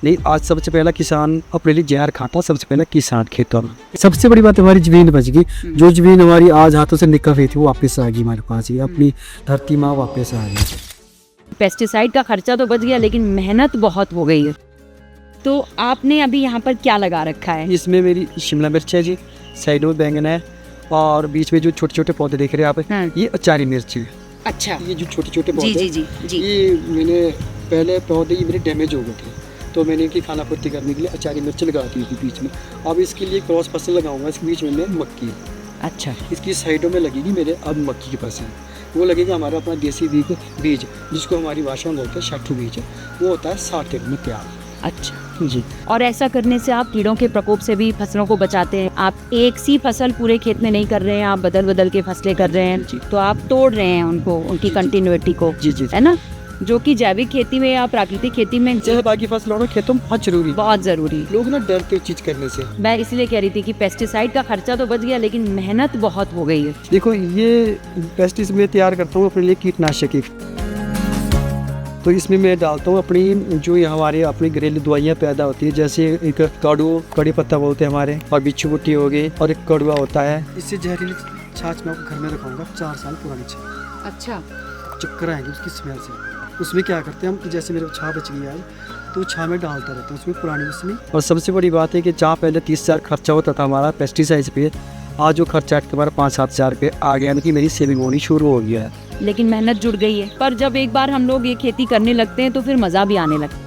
नहीं, आज सबसे पहला किसान अपने लिए जहर खाता, सबसे पहला किसान खेतों में। सबसे बड़ी बात हमारी जमीन बच गई। जो जमीन हमारी आज हाथों से निकल रही थी वो वापस आ गई हमारे पास ही, अपनी धरती माँ वापस आ गई। पेस्टिसाइड का खर्चा तो बच गया लेकिन मेहनत बहुत हो गई है। तो आपने अभी यहाँ पर क्या लगा रखा है? इसमें मेरी शिमला मिर्च है जी, साइडों में बैंगन है, और बीच में जो छोटे छोटे पौधे देख रहे हैं आप, हाँ। ये अचारी मिर्च है। अच्छा, ये जो छोटे छोटे जी पौधे, जी जी जी। ये मैंने पहले पौधे ये मेरे डैमेज हो गए थे, तो मैंने इनकी खानापूर्ति करने के लिए अचारी मिर्च लगा दी थी बीच में। अब इसके लिए क्रॉस फसल लगाऊंगा, इसके बीच में मैं मक्की, अच्छा, इसकी साइडों में लगेगी मेरे अब मक्की की फसल। वो लगेगा हमारा अपना देसी बीज, जिसको हमारी भाषा में बोलते हैं शाठू बीज, वो होता है 60 दिन में तैयार। अच्छा जी। और ऐसा करने से आप कीड़ों के प्रकोप से भी फसलों को बचाते हैं। आप एक सी फसल पूरे खेत में नहीं कर रहे हैं, आप बदल बदल के फसलें कर रहे हैं, तो आप तोड़ रहे हैं उनको, उनकी कंटिन्यूटी को, जी जी, है ना, जो कि जैविक खेती में या प्राकृतिक खेती में सहभागी फसलों में खेतों में बहुत जरूरी। बहुत जरूरी। लोग ना डरते चीज करने से। मैं इसलिए कह रही थी कि पेस्टिसाइड का खर्चा तो बच गया लेकिन मेहनत बहुत हो गई है। देखो, ये पेस्टिसाइड मैं तैयार करता हूँ अपने लिए कीटनाशक की, तो इसमें मैं डालता हूँ अपनी जो ये हमारे अपनी घरेलू दवाइयाँ पैदा होती है, जैसे एक कड़ी पत्ता बोलते हैं हमारे, और बिच्छू बुट्टी हो गई, और एक कड़वा होता है। इससे जहरीली छाछ मैं घर में रखूँगा, 4 साल पुरानी छाछ। अच्छा, चक्कर आएंगे उसकी स्मेल से। उसमें क्या करते हैं हम, जैसे मेरे छाछ बच गई आज, तो छाछ में डालता रहता हूँ उसमें पुरानी उसमें। और सबसे बड़ी बात है कि जहाँ पहले 30,000 खर्चा होता था हमारा पेस्टिसाइड पे, आज जो खर्चा हमारा 5-7 हज़ार पे आ गया, यानी कि मेरी सेविंग होनी शुरू हो गया है। लेकिन मेहनत जुड़ गई है। पर जब एक बार हम लोग ये खेती करने लगते हैं तो फिर मज़ा भी आने लगता है।